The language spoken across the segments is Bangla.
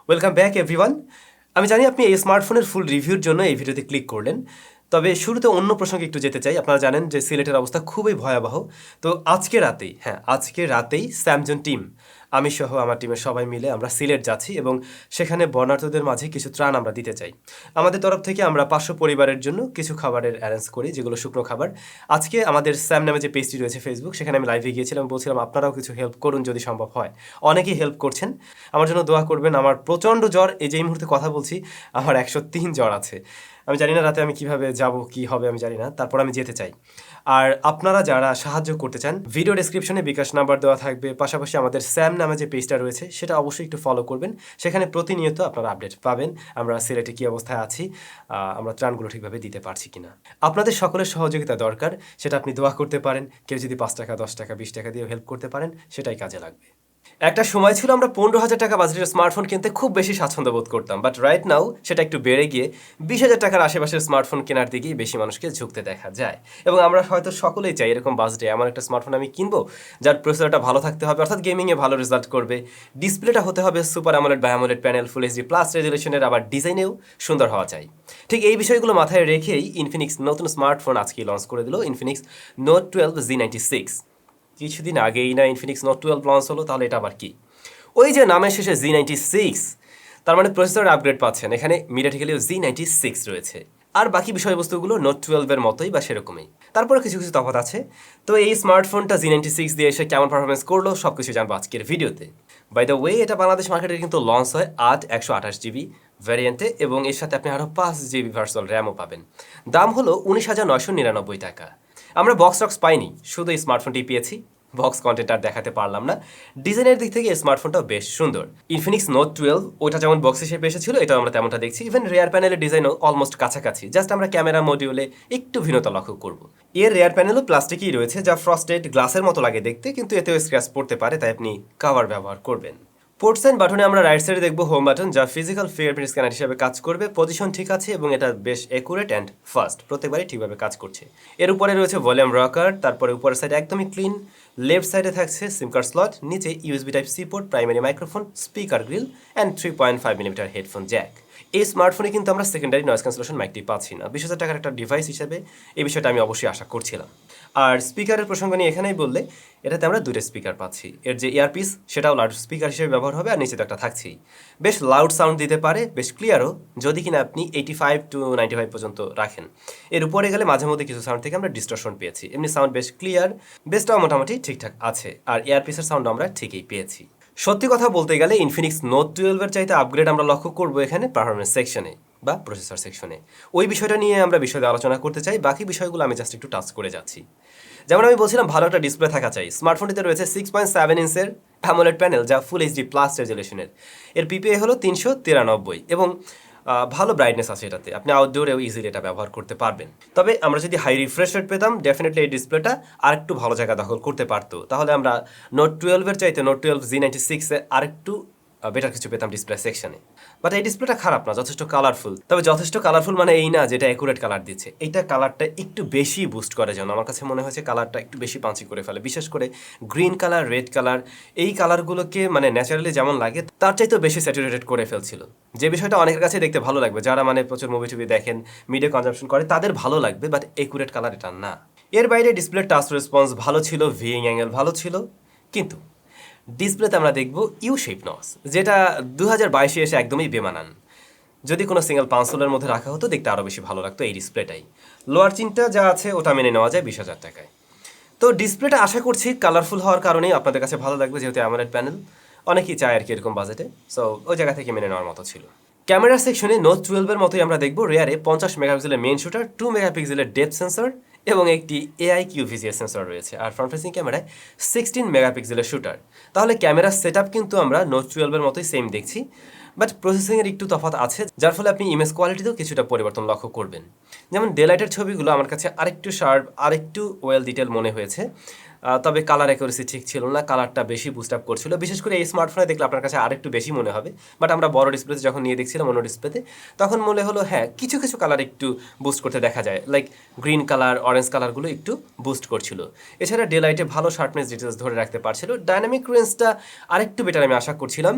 Welcome back everyone. আমি জানি আপনি এই স্মার্টফোনের ফুল রিভিউর জন্য এই ভিডিওতে ক্লিক করলেন, তবে শুরুতে অন্য প্রসঙ্গে একটু যেতে চাই। আপনারা জানেন যে সিলেটের অবস্থা খুবই ভয়াবহ। তো আজকে রাতেই স্যামজন টিম, আমি সহ আমার টিমের সবাই মিলে আমরা সিলেট যাচ্ছি এবং সেখানে বর্ণাঢ্যদের মাঝে কিছু ত্রাণ আমরা দিতে চাই। আমাদের তরফ থেকে আমরা 500 পরিবারের জন্য কিছু খাবারের অ্যারেঞ্জ করি, যেগুলো শুকনো খাবার। আজকে আমাদের স্যাম নামে যে পেজটি রয়েছে ফেসবুক, সেখানে আমি লাইভে গিয়েছিলাম, বলছিলাম আপনারাও কিছু হেল্প করুন যদি সম্ভব হয়। অনেকেই হেল্প করছেন, আমার জন্য দোয়া করবেন। আমার প্রচণ্ড জ্বর, এই যে এই মুহূর্তে কথা বলছি আমার 103 জ্বর আছে। আমি জানি না রাতে আমি কিভাবে যাব, কি হবে আমি জানি না, তারপর আমি যেতে চাই। আর আপনারা যারা সাহায্য করতে চান, ভিডিও ডেসক্রিপশনে বিকাশ নাম্বার দেওয়া থাকবে, পাশাপাশি আমাদের স্যাম নামে যে পেজটা রয়েছে সেটা অবশ্যই একটু ফলো করবেন। সেখানে প্রতিনিয়ত আপনারা আপডেট পাবেন আমরা সিলেটে কী অবস্থায় আছি, আমরা ত্রাণগুলো ঠিকভাবে দিতে পারছি কিনা। আপনাদের সকলের সহযোগিতা দরকার, সেটা আপনি দোয়া করতে পারেন। কেউ যদি 5 টাকা, 10 টাকা, 20 টাকা দিয়েও হেল্প করতে পারেন, সেটাই কাজে লাগবে। একটা সময় ছিল আমরা 15,000 টাকা বাজেটের স্মার্টফোন কিনতে খুব বেশি স্বাচ্ছন্দ্য বোধ করতাম, বাট রাইট নাও সেটা একটু বেড়ে গিয়ে 20,000 টাকার আশেপাশের স্মার্টফোন কেনার দিকেই বেশি মানুষকে ঝুঁকতে দেখা যায়। এবং আমরা হয়তো সকলেই চাই এরকম বাজেটে এমন একটা স্মার্টফোন আমি কিনবো যার প্রসেসরটা ভালো থাকতে হবে, অর্থাৎ গেমিংয়ে ভালো রেজাল্ট করবে, ডিসপ্লেটা হতে হবে সুপার অ্যামোলেড বা AMOLED panel, full HD plus রেজুলেশনের, আবার ডিজাইনেও সুন্দর হওয়া চাই। ঠিক এই বিষয়গুলো মাথায় রেখেই ইনফিনিক্স নতুন স্মার্টফোন আজকেই লঞ্চ করে দিল, ইনফিনিক্স নোট 12 G96। কিছুদিন আগেই না ইনফিনিক্স নোট 12 লঞ্চ হলো, তাহলে এটা আবার কি? ওই যে নামের শেষে G96, তার মানে প্রসেসর আপগ্রেড পাচ্ছেন। এখানে মিডিয়াটেকেলিও G96 রয়েছে, আর বাকি বিষয়বস্তুগুলো নোট 12-এর মতোই বা সেরকমই। তারপরে কিছু কিছু তফাৎ আছে। তো এই স্মার্টফোনটা G96 দিয়ে এসে কেমন পারফরমেন্স করলো সব কিছু জানবো আজকের ভিডিওতে। বাই দ্য ওয়ে, এটা বাংলাদেশ মার্কেটে কিন্তু লঞ্চ হয় 8/128GB ভ্যারিয়েন্টে, এবং এর সাথে আপনি আরও 5GB ভার্চুয়াল র্যামও পাবেন। দাম হলো 19,999 টাকা। আমরা বক্স টক্স পাইনি, শুধু এই স্মার্টফোনটি পেয়েছি। বক্স কন্টেন্ট আর দেখাতে পারলাম না। ডিজাইনের দিক থেকে এই স্মার্টফোনটাও বেশ সুন্দর। ইনফিনিক্স নোট 12 ওটা যেমন বক্স হিসেবে এসেছিল, এটাও আমরা তেমনটা দেখছি। ইভেন রেয়ার প্যানেলের ডিজাইনও অলমোস্ট কাছাকাছি, জাস্ট আমরা ক্যামেরা মডিউলে একটু ভিন্নতা লক্ষ্য করব। এর রেয়ার প্যানেলও প্লাস্টিকই রয়েছে, যা ফ্রস্টেড গ্লাসের মতো লাগে দেখতে, কিন্তু এতেও স্ক্র্যাচ পড়তে পারে, তাই আপনি কাভার ব্যবহার করবেন। পোর্টস অ্যান্ড বাটনে আমরা রাইট সাইডে দেখবো হোম বাটন, যা ফিজিক্যাল ফিঙ্গারপ্রিন্ট স্ক্যানার হিসেবে কাজ করবে। পজিশন ঠিক আছে এবং এটা বেশ অ্যাকুরেট অ্যান্ড ফাস্ট, প্রত্যেকবারই ঠিকভাবে কাজ করছে। এর উপরে রয়েছে ভলিউম রকার, তারপরে উপরের সাইডে একদমই ক্লিন। লেফট সাইডে থাকছে সিম কার্ড স্লট, নিচে USB type C port, primary microphone, speaker grille and 3.5mm headphone jack. এই স্মার্টফোনে কিন্তু আমরা সেকেন্ডারি নয়েজ ক্যান্সেলেশন মাইকটি পাচ্ছি না। 20,000 টাকার একটা ডিভাইস হিসেবে এই বিষয়টা আমি অবশ্যই আশা করছিলাম। আর স্পিকারের প্রসঙ্গ নিয়ে এখানেই বললে, এটাতে আমরা দুটো স্পিকার পাচ্ছি। এর যে ইয়ারপিস, সেটাও লাউড স্পিকার হিসেবে ব্যবহার হবে, আর নিচে তো একটা থাকছেই। বেশ লাউড সাউন্ড দিতে পারে, বেশ ক্লিয়ারও, যদি কিনা আপনি 85 to 95 পর্যন্ত রাখেন। এর উপরে গেলে মাঝে মধ্যে কিছু সাউন্ড থেকে আমরা ডিস্টরশন পেয়েছি, এমনি সাউন্ড বেশ ক্লিয়ার, বেসটাও মোটামুটি ঠিকঠাক আছে, আর ইয়ারপিসের সাউন্ড আমরা ঠিকই পেয়েছি। সত্যি কথা বলতে গেলে ইনফিনিক্স নোট 12-এর চাইতে আপগ্রেড আমরা লক্ষ্য করবো এখানে পারফরমেন্স সেকশনে বা প্রসেসর সেকশনে। ওই বিষয়টা নিয়ে আমরা বিশদে আলোচনা করতে চাই, বাকি বিষয়গুলো আমি জাস্ট একটু টাচ করে যাচ্ছি। যেমন আমি বলছিলাম, ভালো একটা ডিসপ্লে থাকা চাই। স্মার্টফোনটিতে রয়েছে 6.7 ইঞ্চের অ্যামোলেড প্যানেল, যা ফুল এইচডি প্লাস রেজুলেশনের। এর পিপিআই হলো 393 এবং ভালো ব্রাইটনেস আছে এটাতে, আপনি আউটডোরেও ইজিলি এটা ব্যবহার করতে পারবেন। তবে আমরা যদি হাই রিফ্রেশ রেট পেতাম, ডেফিনেটলি এই ডিসপ্লেটা আরেকটু ভালো জায়গা দখল করতে পারতো। তাহলে আমরা নোট 12-এর চাইতে নোট 12 G96-এ আরেকটু বেটার কিছু পেতাম ডিসপ্লে সেকশনে। বাট এই ডিসপ্লেটা খারাপ না, যথেষ্ট কালারফুল। তবে যথেষ্ট কালারফুল মানে এই না যেটা অ্যাকুরেট কালার দিচ্ছে। এইটা কালারটা একটু বেশি বুস্ট করে, যেন আমার কাছে মনে হয়েছে কালারটা একটু বেশি পাঞ্চি করে ফেলে। বিশেষ করে গ্রিন কালার, রেড কালার, এই কালারগুলোকে মানে ন্যাচারালি যেমন লাগে তার চাইতেও বেশি স্যাচুরেটেড করে ফেলছিল। যে বিষয়টা অনেকের কাছে দেখতে ভালো লাগবে, যারা মানে প্রচুর মুভি টুভি দেখেন, মিডিয়া কনজাম্পশন করে, তাদের ভালো লাগবে, বাট অ্যাকুরেট কালার এটা না। এর বাইরে ডিসপ্লে টাচ রেসপন্স ভালো ছিল, ভিইং অ্যাঙ্গেল ভালো ছিল, কিন্তু ডিসপ্লেতে আমরা দেখব ইউ শেপ নস, যেটা 2022-এ এসে একদমই বেমানান। যদি কোনো সিঙ্গেল পাঁচশোলের মধ্যে রাখা হতো, দেখতে আরও বেশি ভালো লাগতো এই ডিসপ্লেটাই। লোয়ার চিনটা যা আছে ওটা মেনে নেওয়া যায় 20,000 টাকায়। তো ডিসপ্লেটা আশা করছি কালারফুল হওয়ার কারণেই আপনাদের কাছে ভালো লাগবে, যেহেতু অ্যামোলেড প্যানেল অনেকেই চায় আর কি এরকম বাজেটে। সো ওই জায়গা থেকে মেনে নেওয়ার মতো ছিল। ক্যামেরা সেকশনে নোট 12-এর মতোই আমরা দেখব রেয়ারে 50 মেগাপিক্সেলের মেইন শুটার, 2 মেগাপিক্সেলের ডেপথ সেন্সর এবং একটি এআই কিউভিজিএস সেন্সর রয়েছে, আর ফ্রন্ট ফেসিং ক্যামেরায় 16 মেগাপিক্সেলের শুটার। তাহলে ক্যামেরার সেটআপ কিন্তু আমরা নোট 12-এর মতোই সেম দেখছি, বাট প্রসেসিংয়ের একটু তফাৎ আছে, যার ফলে আপনি ইমেজ কোয়ালিটিতেও কিছুটা পরিবর্তন লক্ষ্য করবেন। যেমন ডেলাইটের ছবিগুলো আমার কাছে আরেকটু শার্প, আরেকটু ওয়েল ডিটেল মনে হয়েছে। তবে কালার অ্যাকুরেসি ঠিক ছিল না, কালারটা বেশি বুস্ট আপ করছিল। বিশেষ করে এই স্মার্টফোনে দেখলে আপনার কাছে আরেকটু বেশি মনে হবে, বাট আমরা বড় ডিসপ্লেতে যখন নিয়ে দেখছিলাম অন্য ডিসপ্লেতে, তখন মনে হলো হ্যাঁ কিছু কিছু কালার একটু বুস্ট করতে দেখা যায়, লাইক গ্রিন কালার, অরেঞ্জ কালারগুলো একটু বুস্ট করছিল। এছাড়া ডে লাইটে ভালো শার্পনেস ডিটেলস ধরে রাখতে পারছিল। ডাইনামিক রেঞ্জটা আরেকটু বেটার আমি আশা করছিলাম,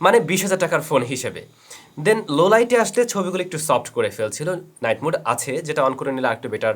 মানে 20,000 টাকার ফোন হিসেবে। দেন লো লাইটে আসলে ছবিগুলো একটু সফট করে ফেলছিল। নাইট মোড আছে, যেটা অন করে নিলে আরেকটু বেটার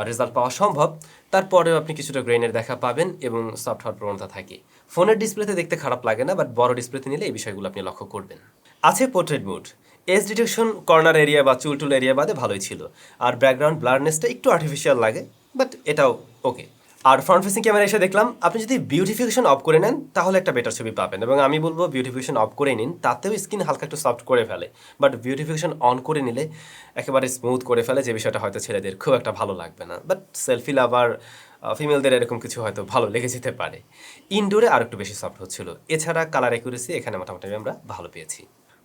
রেজাল্ট পাওয়া সম্ভব। তারপরেও আপনি কিছুটা গ্রেইনের দেখা পাবেন এবং সফট হওয়ার প্রবণতা থাকে। ফোনের ডিসপ্লেতে দেখতে খারাপ লাগে না, বাট বড় ডিসপ্লেতে নিলে এই বিষয়গুলো আপনি লক্ষ্য করবেন। আছে portrait mode, age detection corner area বা চুল টুল এরিয়া বাদে ভালোই ছিল। আর ব্যাকগ্রাউন্ড ব্লারনেসটা একটু আর্টিফিশিয়াল লাগে, বাট এটাও ওকে। আর ফ্রন্ট ফেসিং ক্যামেরা এসে দেখলাম আপনি যদি বিউটিফিকেশন অফ করে নেন তাহলে একটা বেটার ছবি পাবেন, এবং আমি বলবো বিউটিফিকেশন অফ করে নিন, তাতেও স্কিন হালকা একটু সফট করে ফেলে, বাট বিউটিফিকেশন অন করে নিলে একেবারে স্মুথ করে ফেলে, যে বিষয়টা হয়তো ছেলেদের খুব একটা ভালো লাগবে না, বাট সেলফি লাভার ফিমেলদের এরকম কিছু হয়তো ভালো লেগে যেতে পারে। ইনডোরে আর একটু বেশি সফট হচ্ছিল। এছাড়া কালার অ্যাকুরেসি এখানে মোটামুটি আমরা ভালো পেয়েছি।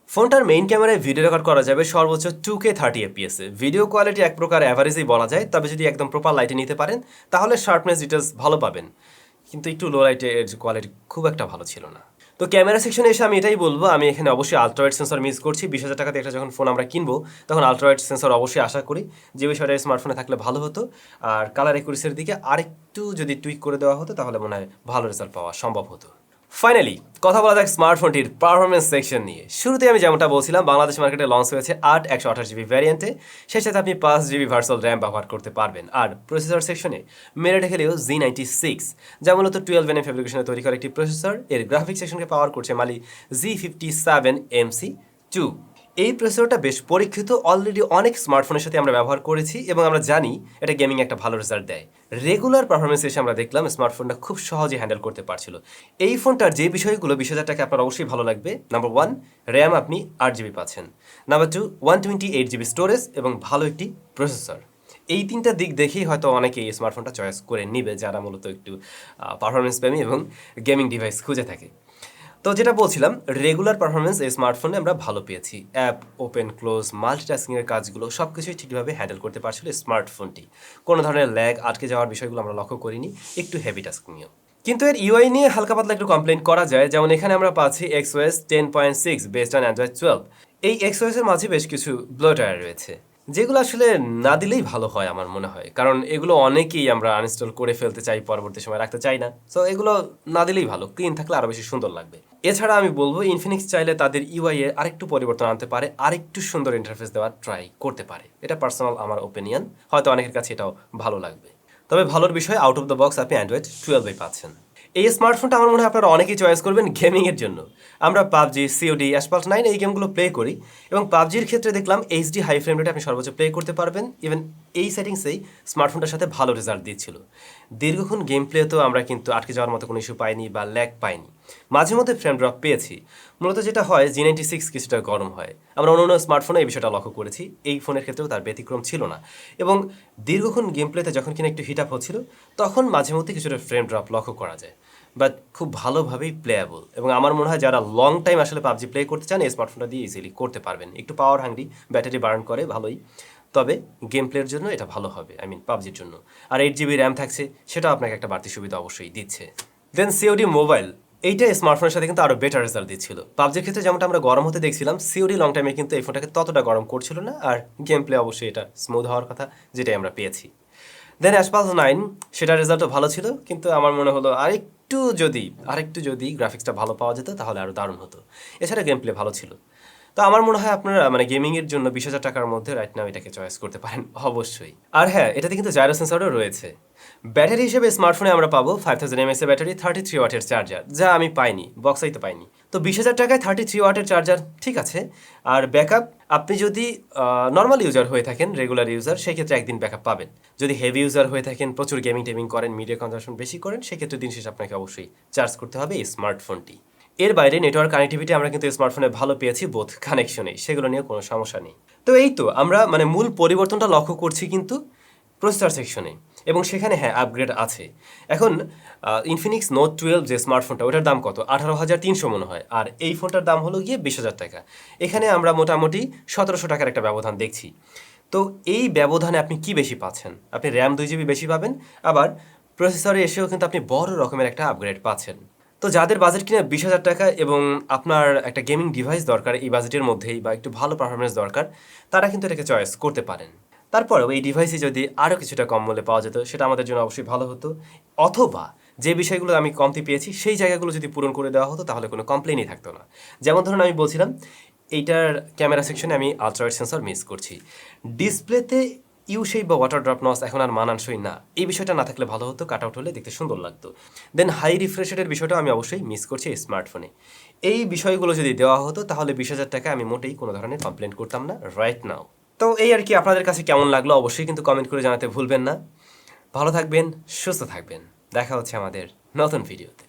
ফোনটার মেইন ক্যামেরায় ভিডিও রেকর্ড করা যাবে সর্বোচ্চ 2K 30 FPS এ। ভিডিও কোয়ালিটি এক প্রকার অ্যাভারেজেই বলা যায়, তবে যদি একদম প্রপার লাইটে নিতে পারেন তাহলে শার্পনেস ডিটেলস ভালো পাবেন, কিন্তু একটু লো লাইটে এর কোয়ালিটি খুব একটা ভালো ছিল না। তো ক্যামেরা সেকশনে এসে আমি এটাই বলবো, আমি এখানে অবশ্যই আলট্রাওয়াইড সেন্সর মিস করছি। 20,000 টাকাতে একটা যখন ফোন আমরা কিনবো তখন আলট্রাওয়াইড সেন্সর অবশ্যই আশা করি, যে বিষয়টা স্মার্টফোনে থাকলে ভালো হতো। আর কালার অ্যাকুরেসির দিকে আরেকটু যদি টুইক করে দেওয়া হতো তাহলে মনে হয় ভালো রেজাল্ট পাওয়া সম্ভব হতো। ফাইনালি কথা বলা যাক স্মার্টফোনটির পারফরমেন্স সেকশন নিয়ে। শুরুতে আমি যেমনটা বলছিলাম, বাংলাদেশ মার্কেটে লঞ্চ হয়েছে 8/128GB ভ্যারিয়েন্টে, সেই সাথে আপনি 5GB ভার্চুয়াল র্যাম ব্যবহার করতে পারবেন। আর প্রসেসর সেকশনে মেরে রেখেলেও G96, যা মূলত 12nm ফ্যাব্রিকেশনে তৈরি করা একটি প্রসেসর। এর গ্রাফিক সেকশনকে পাওয়ার করছে মালি G57MC2। এই প্রসেসরটা বেশ পরীক্ষিত, অলরেডি অনেক স্মার্টফোনের সাথে আমরা ব্যবহার করেছি এবং আমরা জানি এটা গেমিং একটা ভালো রেজাল্ট দেয়। রেগুলার পারফরমেন্স এসে আমরা দেখলাম স্মার্টফোনটা খুব সহজে হ্যান্ডেল করতে পারছিল। এই ফোনটার যে বিষয়গুলো 20,000 টাকা আপনার অবশ্যই ভালো লাগবে, নাম্বার 1, র্যাম আপনি 8GB পাচ্ছেন। নাম্বার 2, 128GB স্টোরেজ এবং ভালো একটি প্রসেসর। এই তিনটা দিক দেখেই হয়তো অনেকে এই স্মার্টফোনটা চয়েস করে নিবে, যারা মূলত একটু পারফরমেন্স প্রেমী এবং গেমিং ডিভাইস খুঁজে থাকে। তো যেটা বলছিলাম, রেগুলার পারফরমেন্স এই স্মার্টফোনে আমরা ভালো পেয়েছি। অ্যাপ ওপেন ক্লোজ মাল্টিটাস্কিংয়ের কাজগুলো সব কিছুই ঠিকভাবে হ্যান্ডেল করতে পারছিল স্মার্টফোনটি। কোনো ধরনের ল্যাগ, আটকে যাওয়ার বিষয়গুলো আমরা লক্ষ্য করিনি, একটু হেভি টাস্কিংয়েও। কিন্তু এর ইউআই নিয়ে হালকা পাতলা একটু কমপ্লেন করা যায়। যেমন এখানে আমরা পাচ্ছি XOS 10.6 বেসড অন অ্যান্ড্রয়েড 12। এই XOS এর মাঝে বেশ কিছু ব্লোটার রয়েছে, যেগুলো আসলে না দিলেই ভালো হয় আমার মনে হয়, কারণ এগুলো অনেকেই আমরা আনইনস্টল করে ফেলতে চাই, পরবর্তী সময় রাখতে চাই না। সো এগুলো না দিলেই ভালো, ক্লিন থাকলে আরও বেশি সুন্দর লাগবে। এছাড়া আমি বলবো ইনফিনিক্স চাইলে তাদের ইউআই এ আরেকটু পরিবর্তন আনতে পারে, আরেকটু সুন্দর ইন্টারফেস দেওয়ার ট্রাই করতে পারে। এটা পার্সোনাল আমার ওপিনিয়ন, হয়তো অনেকের কাছে এটাও ভালো লাগবে। তবে ভালোর বিষয়, আউট অফ দ্য বক্স আপনি অ্যান্ড্রয়েড 12 পাচ্ছেন। এই স্মার্টফোনটা আমার মনে হয় আপনারা অনেকেই চয়েস করবেন গেমিংয়ের জন্য। আমরা পাবজি, সিওডি, অ্যাসফল্ট 9 এই গেমগুলো প্লে করি, এবং পাবজির ক্ষেত্রে দেখলাম এইচডি হাই ফ্রেম রেটে আপনি সর্বোচ্চ প্লে করতে পারবেন। ইভেন এই সেটিংসেই স্মার্টফোনটার সাথে ভালো রেজাল্ট দিচ্ছিল। দীর্ঘক্ষণ গেম প্লেতেও আমরা কিন্তু আটকে যাওয়ার মতো কোনো ইস্যু পাইনি বা ল্যাগ পাইনি। মাঝে মধ্যে ফ্রেম ড্রপ পেয়েছি, মূলত যেটা হয় G96 কিছুটা গরম হয়। আমরা অন্য স্মার্টফোনে এই বিষয়টা লক্ষ্য করেছি, এই ফোনের ক্ষেত্রেও তার ব্যতিক্রম ছিল না। এবং দীর্ঘক্ষণ গেম প্লেতে যখন কিনা একটু হিট আপ হচ্ছিল তখন মাঝে মধ্যে কিছুটা ফ্রেম ড্রপ লক্ষ্য করা যায়, বাট খুব ভালোভাবেই প্লেয়াবল। এবং আমার মনে হয় যারা লং টাইম আসলে পাবজি প্লে করতে চান এই স্মার্টফোনটা দিয়ে ইজিলি করতে পারবেন। একটু পাওয়ার হাংরি, ব্যাটারি বার্ন করে ভালোই, তবে গেম প্লের জন্য এটা ভালো হবে, পাবজির জন্য। আর 8GB র্যাম থাকছে, সেটাও আপনাকে একটা বাড়তি সুবিধা অবশ্যই দিচ্ছে। দেন সিওডি মোবাইল, এইটা স্মার্টফোনের সাথে কিন্তু আরও বেটার রেজাল্ট দিচ্ছিল। পাবজির ক্ষেত্রে যেমনটা আমরা গরম হতে দেখছিলাম, সিওডি লং টাইমে কিন্তু এই ফোনটাকে ততটা গরম করছিল না, আর গেম প্লে অবশ্যই এটা স্মুথ হওয়ার কথা, যেটাই আমরা পেয়েছি। দেন অ্যাসফল্ট 9, সেটার রেজাল্টও ভালো ছিল, কিন্তু আমার মনে হলো আরেকটু যদি গ্রাফিক্সটা ভালো পাওয়া যেত তাহলে আরও দারুণ হতো। এছাড়া গেম প্লে ভালো ছিল। তো আমার মনে হয় আপনারা গেমিংয়ের জন্য 20,000 টাকার মধ্যে রাইট নাও এটাকে চয়েস করতে পারেন অবশ্যই। আর হ্যাঁ, এটাতে কিন্তু জাইরো সেন্সরও রয়েছে। ব্যাটারি হিসেবে স্মার্টফোনে আমরা পাবো 5000 mAh ব্যাটারি, 33 ওয়াটের চার্জার, যা আমি পাইনি, বক্সাইতে পাইনি। তো 20,000 টাকায় 33 ওয়াটের চার্জার ঠিক আছে। আর ব্যাকআপ, আপনি যদি নর্মাল ইউজার হয়ে থাকেন, রেগুলার ইউজার, সেই ক্ষেত্রে একদিন ব্যাকআপ পাবেন। যদি হেভি ইউজার হয়ে থাকেন, প্রচুর টেমিং করেন, মিডিয়া কনজাম্পশন বেশি করেন, সেক্ষেত্রে দিন শেষে আপনাকে অবশ্যই চার্জ করতে হবে এই স্মার্টফোনটি। এর বাইরে নেটওয়ার্ক কানেক্টিভিটি আমরা কিন্তু স্মার্টফোনে ভালো পেয়েছি, বোথ কানেকশনেই, সেগুলো নিয়ে কোনো সমস্যা নেই। তো এই তো আমরা মূল পরিবর্তনটা লক্ষ্য করছি কিন্তু প্রসেসর সেকশনে, এবং সেখানে হ্যাঁ আপগ্রেড আছে। এখন ইনফিনিক্স নোট 12 যে স্মার্টফোনটা, ওটার দাম কত? 18,300 মনে হয়, আর এই ফোনটার দাম হলো গিয়ে 20,000 টাকা। এখানে আমরা মোটামুটি 1700 টাকার একটা ব্যবধান দেখছি। তো এই ব্যবধানে আপনি কি বেশি পাচ্ছেন? আপনি র্যাম 2GB বেশি পাবেন, আবার প্রসেসরে এসেও কিন্তু আপনি বড় রকমের একটা আপগ্রেড পাচ্ছেন। তো যাদের বাজেট কিনা 20,000 টাকা এবং আপনার একটা গেমিং ডিভাইস দরকার এই বাজেটের মধ্যেই বা একটু ভালো পারফরমেন্স দরকার, তারা কিন্তু এটাকে চয়েস করতে পারেন। তারপরেও এই ডিভাইসে যদি আরও কিছুটা কম মূল্যে পাওয়া যেত সেটা আমাদের জন্য অবশ্যই ভালো হতো, অথবা যে বিষয়গুলো আমি কমতি পেয়েছি সেই জায়গাগুলো যদি পূরণ করে দেওয়া হতো তাহলে কোনো কমপ্লেনই থাকতো না। যেমন ধরুন আমি বলছিলাম এইটার ক্যামেরা সেকশনে আমি আলট্রাওয়াইড সেন্সর মিস করছি, ডিসপ্লেতে ইউ শেপ বা ওয়াটার ড্রপ নস এখন আর মানানসই না, এই বিষয়টা না থাকলে ভালো হতো, কাট আউট হলে দেখতে সুন্দর লাগতো। দেন হাই রিফ্রেশ রেটের বিষয়টা আমি অবশ্যই মিস করছি এই স্মার্টফোনে। এই বিষয়গুলো যদি দেওয়া হতো তাহলে 20,000 টাকা আমি মোটেই কোনো ধরনের কমপ্লেন করতাম না রাইট নাও। তো এই আর কি, আপনাদের কাছে কেমন লাগলো অবশ্যই কিন্তু কমেন্ট করে জানাতে ভুলবেন না। ভালো থাকবেন, সুস্থ থাকবেন, দেখা হচ্ছে আমাদের নতুন ভিডিওতে।